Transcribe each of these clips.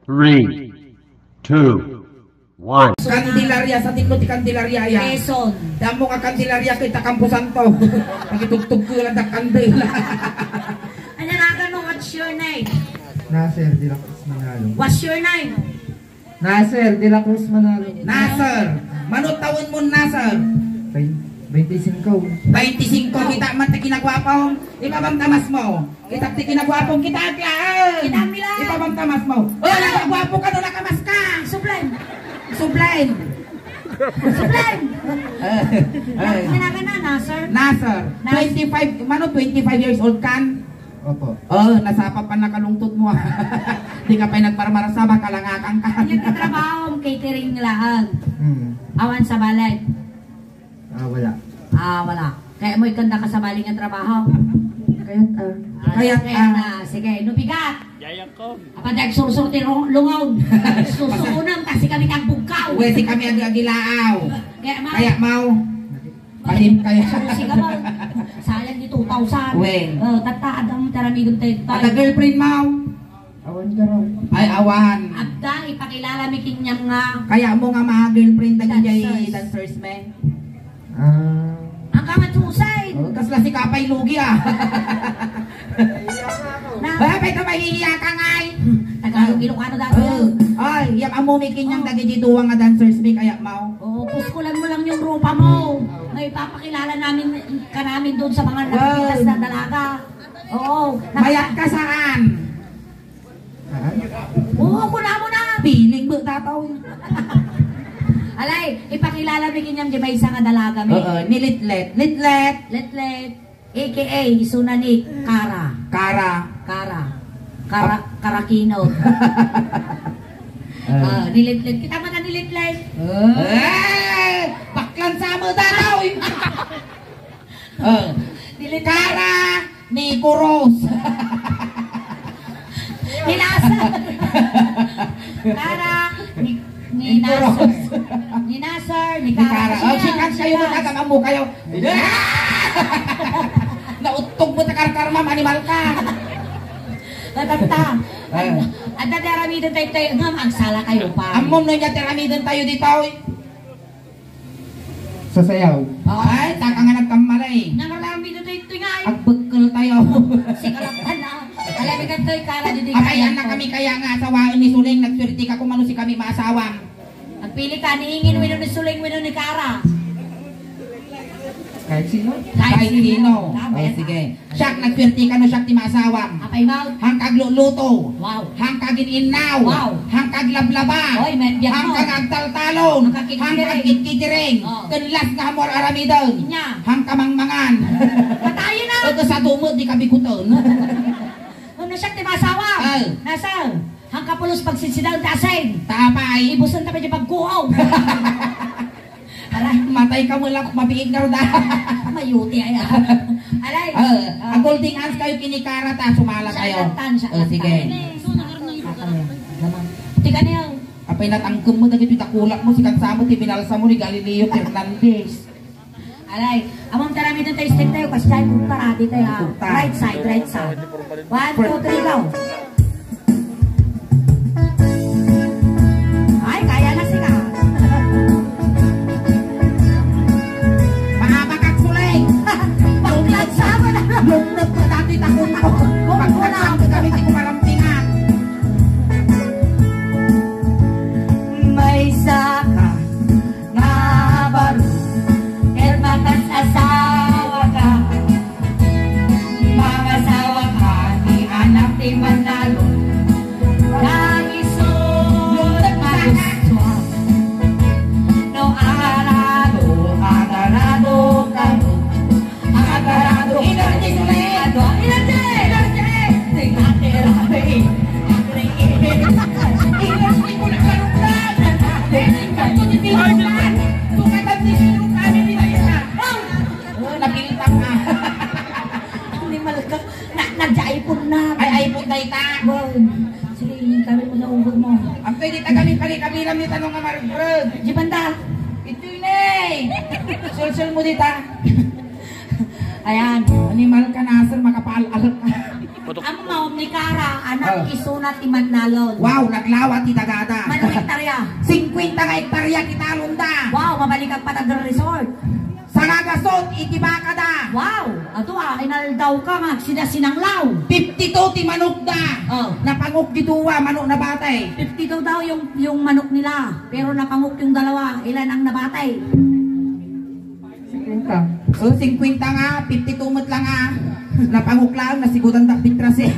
3, 2, 1. Kandilarya sa tikot ti Kandilarya ya. Quezon. Damo ka Kandilarya kita Campo Santo. Pagitugtog ko lang da kandila. Ano na gano, what's your name? Nasser de la Cruz Manalo. What's your name? Nasser de la Cruz Manalo. Nasser. Manot tawon mo Nasser. 25. 25 kita man ti kinagwapong. Ipabamtamas mo. Kita ti kinagwapong kita atyan. Kita mila. Ipabamtamas mo. Oh, nagagwapo ka no nakamas ka. Sublime. Sublime. Sublime. Ginagana na, sir? Nasser. 25, mano 25 years old kan? Opo. Oh, nasapa pa nakalungtot mo. Di ka pa nagparmarasama, kalangakang ka. Yung katrabaho, catering lahat. Awan sa balay. Wala. Wala. Kaya mo ikanda ka sa baling ang trabaho. Kaya't na. Sige, nubigat. Yayang ko. Apadag sursurti lungaw. Susunang kasi kami kagbugkaw. Uwe, si kami agilaaw. Kaya mau. Pahim kaya. Susi ka ba? Sayang di 2,000. Uwe. Tataad ang taramidong tayo. At girlfriend mau. Awan ka raw. Ay, awan. Agda, ipakilala mi kinyang nga. Kaya mo nga mga girlfriend na Dancers. dancers, men. Ang kamat susay. Kasla si Kapay Lugi ah. Bakit ito mahihiya ka ngay? Tagalog Ilocano dati. Ay, yung amumikin niyang dagididuwa nga dancers may kaya mau. Puskulan mo lang yung rupa mo. May papakilala namin ka namin doon sa mga nakikitas na dalaga. Oo. Mayat ka saan? Oo, kuna mo na. Piling mo tataw. Alay, ipakilala mi kinyang di may isa nga dalaga mi. Nilitlet. Litlet. Letlet. AKA, Sunanik, Kara. Karakinod. Nilitlet. Kita mo na nilitlet. Baklan sa mo tataw. Kara ni Kuros. Ninasa. Kara ni Nasser. Ni Nasser, ni Kara. Sikat kayo magkatama mo kayo. Nautog mo takar-kar ma'am, animal ka. Tatata. At nadaramidan tayo nga magsala kayo pa. Amom na niya tiramidan tayo dito. Sa sayaw. Ay, taka nga nagkamalay. Nangaramidan tayo nga ay. Agbekal tayo. Sikalaptan na. Alam ka tayo Kara di Apayan na kami kaya nga asawaan ni Suling. Nagsuriti ka kung ano si kami maasawang. Nagpili ka, niingin wino ni Suling, wino ni Kara. Kahit sino? Kahit sino. Sige. Siyak, nagsuriti ka no siyak ti maasawang. Apay mau. Hangkag luluto. Wow. Hangkag ininaw. Wow. Hangkag lablaba. Oy, may biyak mo. Hangkag agtaltalon. Hangkag kitkitireng. Kanlas nga hamor aramidon. Nya. Hangkamangmangan. Patayo na. Ito sa tumod, di kami kuton. Ano siya ti masawa? Nasa? Hangkapulos pagsisidaw tasay. Tapay. Ibusan tayo di pagkuhaw. Aray, matay ka mo lang kung mabiig na roda. Mayuti ay. Alay. Ang holding hands kayo kinikara ta, sumala kayo. Sige. Tika niya. Apay natangkem mo, dagito itakulak mo, si kansamo, ti binalsa mo ni Galileo Fernandez. Alay. Amang taramidan tayo stick tayo, kasi tayo kung taradi tayo. Right side, right side. 1, 2, 3, go. Ay, kaya na sila. Mahabakak Suling. Paglag sama na. Lungnot ko dati takon ko. Pagkakam kami ti kumarampingan. May saka nga baro, kermakas asawa ka. Mga asawa ka, ni anak ti Manalo. Nagisod at magusto. No agarado, agarado ka. Agarado, inarte, inarte, inarte. Tingate, rabi. Inarte ko na karunggan. Tingate, titilukan. Tukatan titilukan, hindi na yan. Napilitang nga. Hindi malaka. Nagjaipon na. Ay, ipon tayo ta. Sige, kami mo na ungod mo. Ang pwede ta kami kali-kabilang ni tanong nga marugurug. Di banda. Ito yun eh. Sul-sul mo dita. Ayan. Animal ka nasal, makapaalalak ka. Amo ni Kara, anak isunat ti Manalon. Wow, naglawa ti dagada. Manong hektarya. 50 nga hektarya kitalon da. Wow, mabalik ang patag resort. Sa gagasot, itibaka da. Wow, ato inaldaw ka nga, sinanglaw. 52 ti manok da. Oh. Napangok dituwa, manok na batay. 50 daw yung manok nila, pero napangok yung dalawa. Ilan ang nabatay? 50. 50 nga, 52 mat lang nga. Napangok lang, nasigutan da pitrase.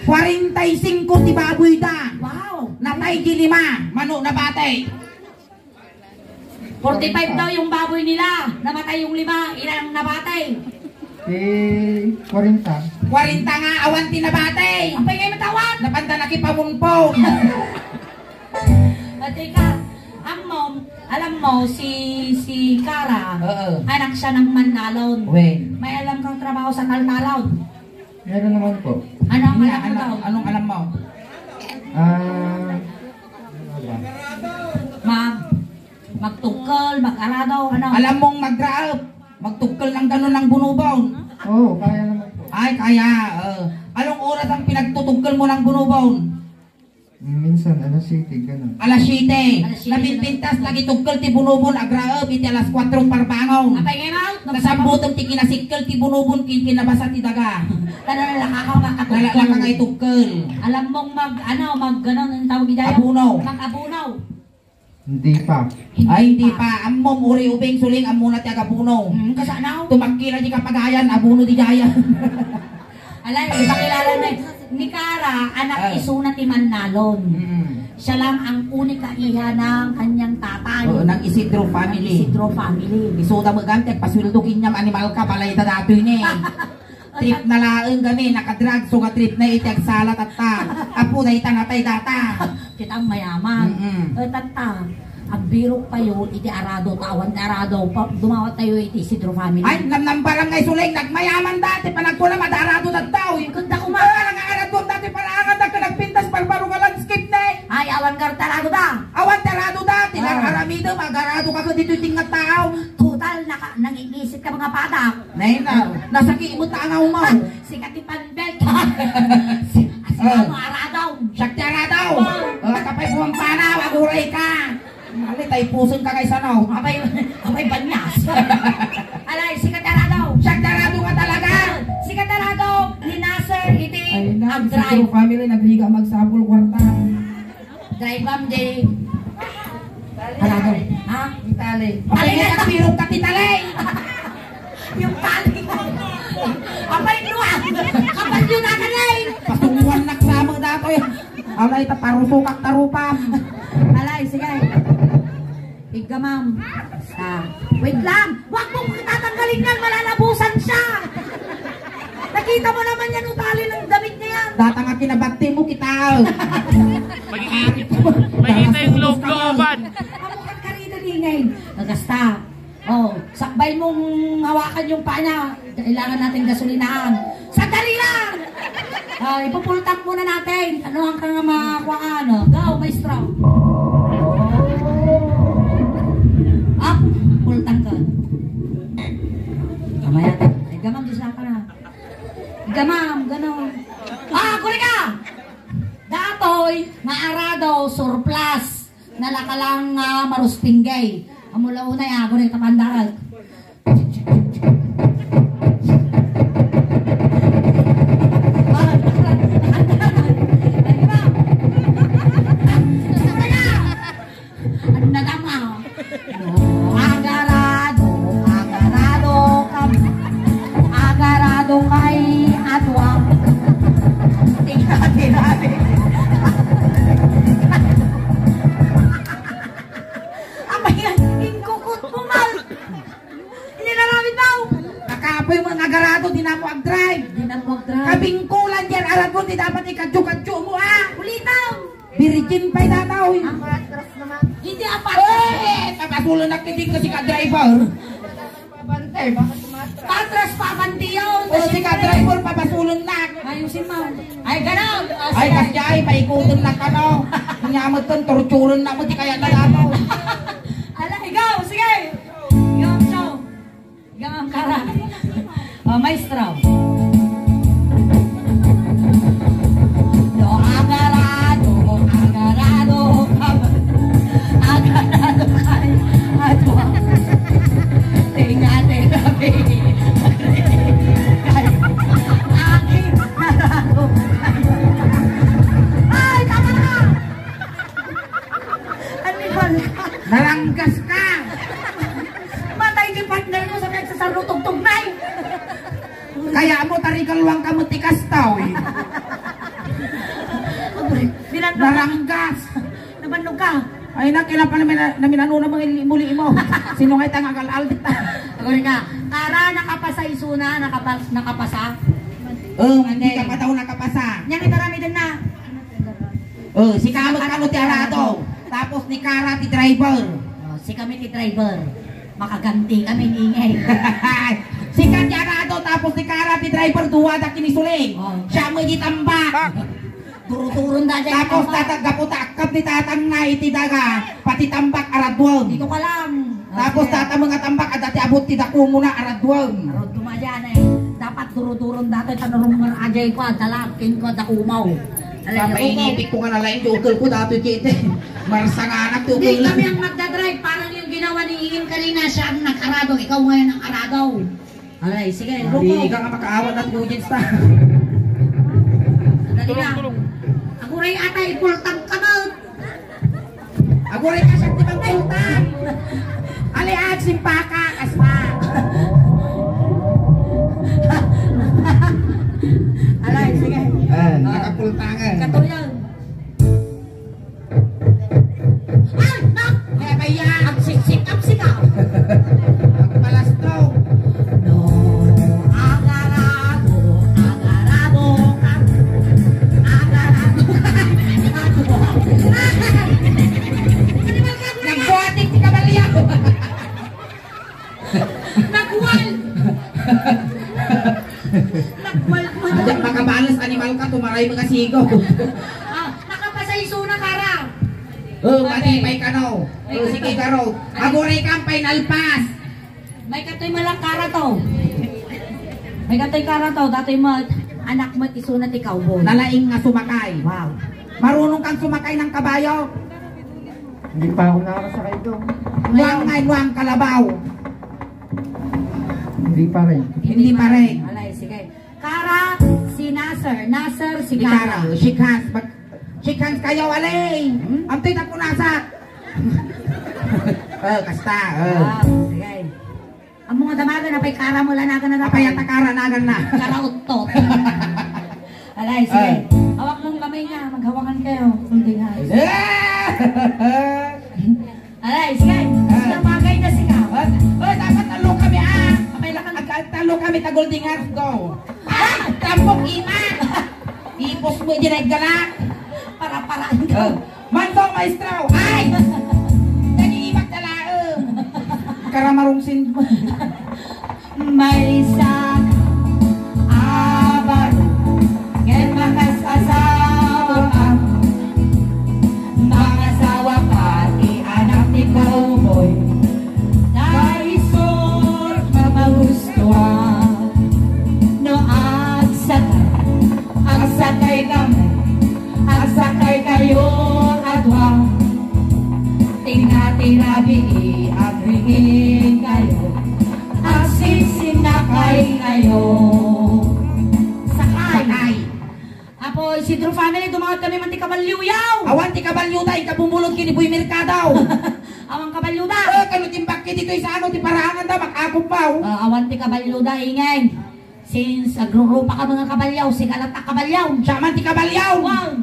45 ti baboy da. Wow, Napay di 5, manok na batay. 45 daw yung baboy nila. Namatay yung 5, ilan ang nabatay? 40. 40 nga, awan ti na batay. Ang pagay matawan. Napanta na kipamunpong. At teka, alam mo, si Kara, Oo. anak siya ng Manalon. Wen. May alam kang trabaho sa Taltalon. Meron naman po. Ano ang alam mo daw? Anong alam mo? Magtungkol, mag-arado, ano? Alam mong mag-graab. Magtukol ng gano'n ng bunubon. Oo, kaya naman po. Ay, kaya. Anong oras ang pinagtutugkol mo ng bunubon? Minsan, city, gano'n. Alas 7. Alas 7 Napinpintas, nagitugkol ti bunubon, agraab, iti alas 4 parbangon. Apay ngayon out? Nasambutong ti kinasikkel ti bunubon, kinabasa ti daga. Tanong nakakaw makatungkol. Lalaka nga itugkol. Alam mong ganon ang tawag ni Dayo? Abunaw. Mag-abunaw. Hindi pa. Ay, hindi pa. Amom, uri ubing suling, amo na ti agabunaw. Kasanaw? Tumakira di kapagayan, abuno di jaya. Alay, ipakilala na ni Kara, anak isuna ti Manalon. Siya lang ang unika iha ng kanyang tatay. Oo, ng Isidro family. Isidro family. Isuda mo gante, paswildukin niya animal ka, palay ta datoy ni. Trip na laeng kami, nakadrag, so nga trip na iti agsalat at ta. Apo na itanapay data. Kitang mayaman. Tata, ang biro pa yun, iti arado, tawan arado, dumawat tayo iti Isidro family. Ay, namnam barangay suling, nagmayaman dati, panagkula madarado na tao. Ganda ko ma. Nangaarado dati, parangan na ka nagpintas, palbaro ka landscape na eh. Ay, awan kartarado da. Awan tarado dati, nag-aramido, magarado ka ko dito yung nga tao. Total, nangingisip ka mga patak. Nay na, nasa kiimot na angaw mo. Sikat ti panbelt. Sila mo aradaw. Siyak ti aradaw. Kapay pumampana, waguray ka. Ali, tayo puson ka kay sanaw. Abay banyas. Alay, sikat aradaw. Siyak ti arado ka talaga. Sikat aradaw. Ni Nasser, iti Ay na, ang Isidro drive. family, nagliga magsabol kwarta. Drive am day. Aradaw. Ha? Itali. Ay, nakapirong ka titalay. Yung tali ko. Abay luwag. Kapag yun nakalay. Patunguan na kasama dato eh. Alay, taparusukak tarupam. Alay, sige. Iga, ma'am. Wait lang. Huwag mong tatanggalin yan. Malalabusan siya. Nakita mo naman yan utali ng damit niya yan. Data nga kinabati mo kita. Makikita yung loob-looban. Amukang karina lingay. Nagasta. Oh, sakbay mong hawakan yung paa niya. Kailangan natin gasolinahan. Sandali lang! Ipupultang muna natin. Ano ang kang makakuhaan? Go, maestro. Up, pultang ka. Kamaya. Gamam, Diyos lang ka na. Gamam, gano'n. Kuri ka! Datoy, maarado, surplus. Nalakalang marustinggay. Amula una ya, kuri tapandaral. Agarado kay atwa. Tingnan. Kakapoy mo nagarado, di na mo ag-drive. Di na mo mag-drive. Kabingkulan dyan, alam mo, di dapat ikadyo-kadyo mo Ulitaw! Virgin pa'y dataw. Hindi apat. Papasulo na kiting kasi ka-driver. Patras papanti yun. O si ka-driver, papasulong na. Ayusin mo. Ay, gano'n. Ay, kasi ay, paikutin na ka no. Nyamot ton, torturon na mo, di kaya nalataw. Ala, ikaw, sige. Ikaw ang show. Ikaw ang kara. Maestro. sa rutugtog na eh. Kaya mo tarikalwang ka mo tikastaw eh. Naranggas. Nabanlog ka. Ay nakila pa namin ano na mga muli mo. Sino nga itang agal-aldit ta? Agori ka. Tara, nakapasa isuna, nakapasa. Hindi ka pa daw nakapasa. Yang itarami din na. Si Kamot ti Arado. Tapos ni Kara ti driver. Si kami ti driver. Makaganti kami ni ingay. Si Kati Arado tapos ni Kara ti driver duwada kinisuling. Siya mo itambak. Turo-turon da dyan. Tapos tatagaputakap ni tatang na iti daga. Pati tambak aradwam. Dito ka lang. Tapos tata mga tambak at dati abot ti dako muna aradwam. Arod dumadyan eh. Dapat turo-turon dati tanurong mga ajay ko. Dalakin ko at akumaw. Sa painipik ko nga nalain, tutol ko dati kite. Marsanganak tutol. Hindi kami ang magdadrive. Parang yung ginawa ni Iin kanina. Siya ang nag-arado. Ikaw ngayon ang arado. Alay, sige. Hindi ka nga makaawat at kujins ta. Dali na. Ako rin ata ipultang ka na. Ako rin ka siya tibang pultang. Aliad, simpaka, kasma. Alay, sige. Nakapultangan. Katuyan. Ay, nak! Kaya ba yan? Apsik-apsikaw. Palastraw. No, agarado ka. Nagbuhating si Kabalya. Nagwal! Ajak makabalas animal ka, tumaray mga sigaw. Nakapasayso na kara. Matipay ka no. Sige ka ro. Aguray kang painalpas. May katoy malang kara to. May katoy kara to. Datoy mo, anak mo isunat ikaw boy. Nalaing nga sumakay. Wow. Marunong kang sumakay ng kabayo. Hindi pa ako nakakasakay doon. Nuang ngay, nuang kalabaw. Hindi pa rin. Hindi pa rin. Alay, sige. Kara, si Nasser. Nasser, si Kara. Kara. Shikhans. Shikhans kayo, alay. Amtoy na punasak. Kasta. Sige. Ang mga damagan na pa'y kara mo lanagan na Apay at akara nagan na. Kara utot. Alay, sige. Hawak mong kamay niya. Maghawakan kayo. Kunti ha. Alay, sige. Sila bagay na si ka. Dapat talo kami talo kami tagolding hearts go. Tampok ima. Ipos mo direct galak. Para-paraan ka. Mandong maestro. Ay! Nag-iibag talaang. Karamarong sin. May isa abaro. Ngayon makasasawa ka. Mga sawa pati anak ni cowboy. Naisor magustuhan. No agsakay kami. Agsakay kayo atwa. Tina-tinabi at ringin kayo. Sinakay kayo. Sakay. Apo, Isidro family, dumawat kami man ti Kabalyuyaw. Awan ti kabalyuda, ikabumulot kini Boy Mercado. Awang Kabalyuda. Kano timbak ki dito sa ano, ti parahangan da, makakop pa. Awan ti Kabalyuda, ingay. Since agrurupa ka mga kabalyaw, si Kalata Kabalyaw. Siya man ti kabalyaw. Wow.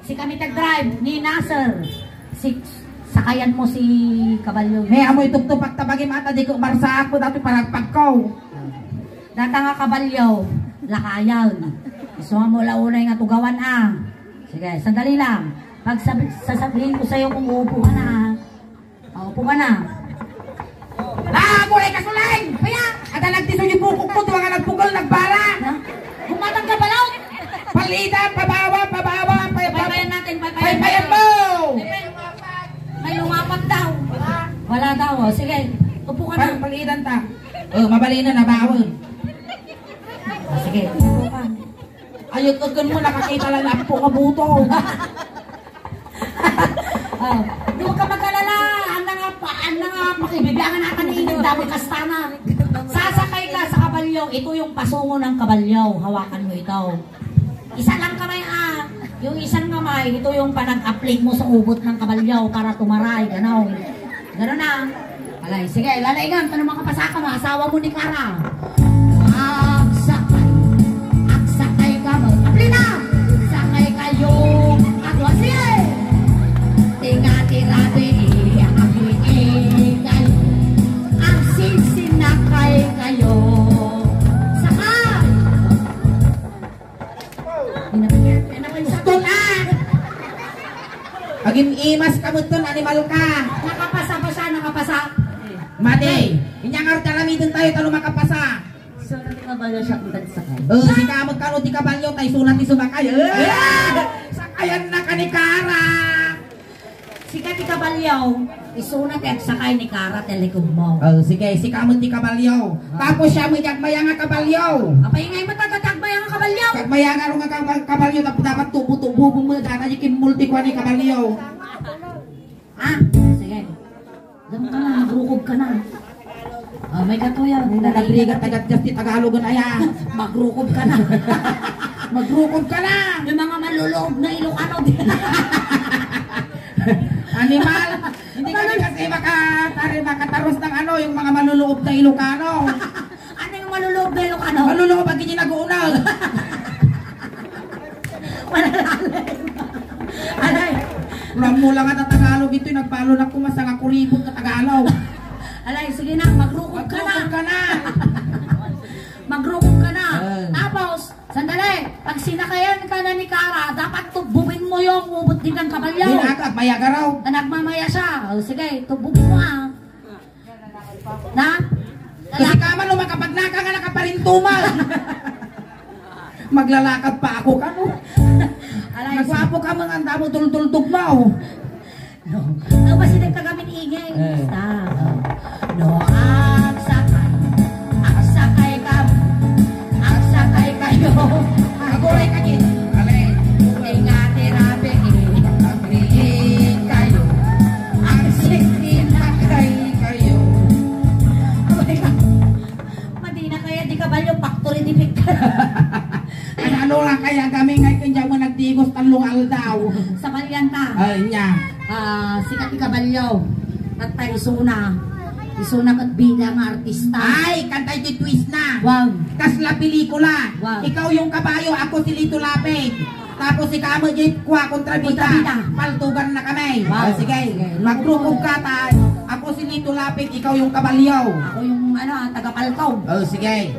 Si kami tag-drive ni Nasser. Sakayan mo si Kabalyaw. May amoy tugtupak tabagi mata, di ko marsa ako dati paragpag ko. Data nga Kabalyaw, lakayan. Gusto mo launay nga tugawan Sige, sandali lang. Pag sasabihin ko sa'yo kung uupo ka na uupo ka na. Mulay ka suling! Kaya, at nagtiso yung bukok ko, tuwa nga nagpugol, nagbara. Kumatang ka balaw! Palitan, pabawa, Paypayan natin, paypayan mo! May lumapat daw. Wala daw. Sige, upo ka na. Palitan ta. Mabali na, nabawon. Sige, upo ka. Ayot-ugon mo, nakakita lang na po kabuto. Di mo ka mag-alala. Ang nga makibibiyangan natin ni Ingrid Damo Castana. Sasakay ka sa kabalyaw. Ito yung pasungo ng kabalyaw. Hawakan mo ito. Isa lang kamay Yung isang kamay, ito yung panag-apply mo sa ubot ng kabalyaw para tumaray. Ganon. Ganon na. Alay, sige, lalaigan. Tanong mga kapasaka mo, asawa mo ni Kara. Agsakay ka mo. Plina! Sakay kayo. Agwasye! Tinga-tirabi, agwigay. Ang sisinakay kayo. Sakay! Gusto na! Paging imas ka mo ton, animal ka. Nakapasa pa siya, nakapasa. Mati, inyang artalamitin tayo talo makapasa. So, natin ba siya kung tagsakay? Si kamot ka di kabalyo, tayo sunat ni sumakay. Sakayan na ka ni Kara. Sikat ni Kabalyaw, isunat at sakay ni Kara telekom mo. Sige, si kamot di kabalyo. Tapos siya may jagmaya nga kabalyo. Apay ngay matagatagbay ang Kabalyaw. Jagmaya nga ro nga kabalyo, tapos dapat tubo-tubo mo dana jikin multi kwa ni kabalyo. Sige. Damo ka na, magrukob ka na. May katuya. Nanabrigat agad just Tagalog na yan. Magrukob ka na. Magrukod ka na. Yung mga maluloob na Ilocano. Animal, hindi ka kasi makataros ng ano, yung mga maluloob na Ilocano. Ano yung maluloob na Ilocano? Maluloob pag hindi nag-uunag. Alay. Ulang mo lang at Tagalog ito, nagpalo na kumasa nga kuribot na Tagalog. Alay, sige na, magrukob ka na. Magrukod ka na. Magrukod ka na. Tapos, sandali, pag sinakayan ka na ni Kara, dapat tububin mo yung ubot din ng Kabalyaw. Dinagag, mayaga raw. Na nagmamaya siya. Sige, tububin mo Na? Kasi kaman lo makapagnaka nga nakaparintumal. Maglalakad pa ako kano. Alay, Nagwapo ka mga andamo tultultog mo. no. Ano ba sinag kagamin ingay? Basta. No, agsakay kayo. Agoray ka din. Alay. Tinga-tirabi, Agriin kayo. ang Sinakay kayo. Madina kaya di Kabalyaw, factory defect ka. Ano lang kaya kami ngayon kanya mo nagdigos talungal daw. Sa Balyanta. Ay niya. Sikat ni Kabalyaw. At tayo isuna kat bida nga artista. Ay, kantay di twist na. Wow. Kasla pelikula. Wow. Ikaw yung kabayo, ako si Lito Lapid. Tapos si Kamo Jeep kwa kontrabida. Kontrabida. Paltugan na kami. Wow. Sige. Sige. Magrukog ka tayo. Ako si Lito Lapid, ikaw yung kabalyaw. Ako yung taga-paltaw. Sige.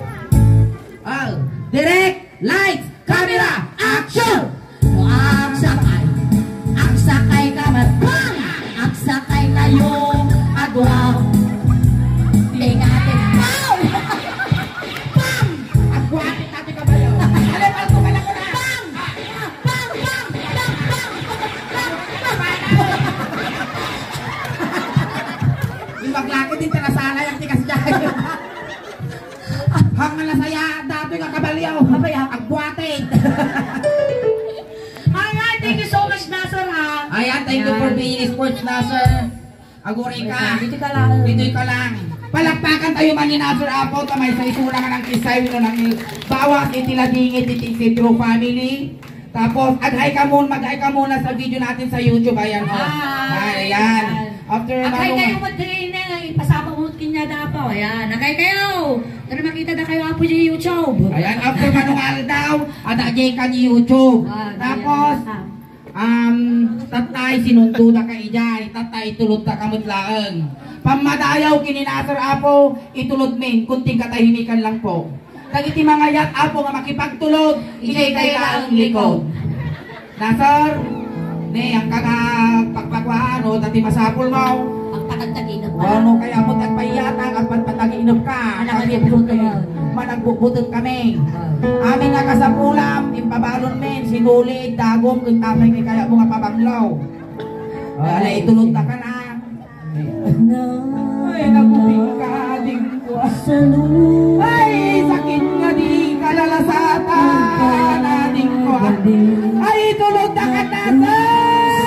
Direct, lights, camera, action! No, agsakay ka bang! Agsakay kayo, agwaw. Tingatin, pow! Bang! Agwatin natin kabalyaw. Alay, paltugan ako na. Bang! Bang! Bang! Yung maglaki din tanasala yung tikas dyan. Hang malasaya, dato yung kabalyaw. Agwatin. Alright, thank you so much, Nasser, ha? Ayan, thank you for being sports na, sir. Aguray ka. Dito ka lang. Dito'y ka lang. Palakpakan tayo man ni Nasir Apo, tamay sa isura nga ng kisay no ng bawas itiladingit iting si True Family. Tapos, mag-hi ka muna sa video natin sa YouTube. Ayan, o. Ayan. After Agay kayo manong... mag-drain na, ipasama mo kinya na po. Ayan, agay kayo. Tara makita na kayo apo sa YouTube. Ayan, after manungal daw, at ajay ka ni YouTube. Tapos, tatay sinundo na ka ijay, tatay tulod ta kamutlaan. Pamadayaw kini Nasir Apo, itulod min, kunting katahimikan lang po. Tagiti mga yat Apo nga makipagtulod, ijay kay ka ang likod. Nasir, ne, ang pagpagwaan o tati masapul mo. Ang patagtaginap mo. Ano kaya mo tagpayatang at pagpataginop ka. Kasi managbubutod kami. Amin nga kasapulam, impabalon men, sinulid, dagom, kung tapay ni kaya mo nga pabanglaw. Wala, itulog na ka na. Ay, nagubing ka, ading ko. Ay, sakit nga di kalalasatan, ading ko. Ay, tulog na ka na,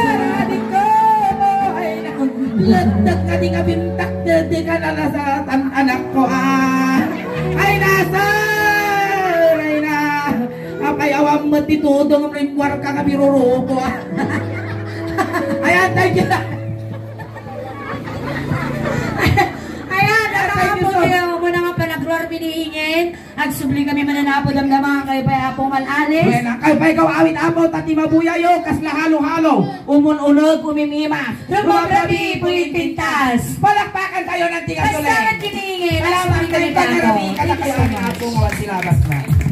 sir, ading ko. Ay, landag ka di ka bintak, di kalalasatan, anak ko. Ay, nasar! Ay, na. Apay awam matitudong rimwar ka nga biruruko. Ayan, thank you. kinihingin. At subli kami mananapo damdaman kayo pa apong malalis. Bueno, kayo pa ikaw awit amo, tati mabuyayo, kasla halo-halo. Umununog, umimima. Rumabrabi, pulitintas. Palakpakan tayo ng tigas ulit. Basta kinihingin. Salamat kayo, Pangarabi. Kaya kayo ang apong awan silabas na.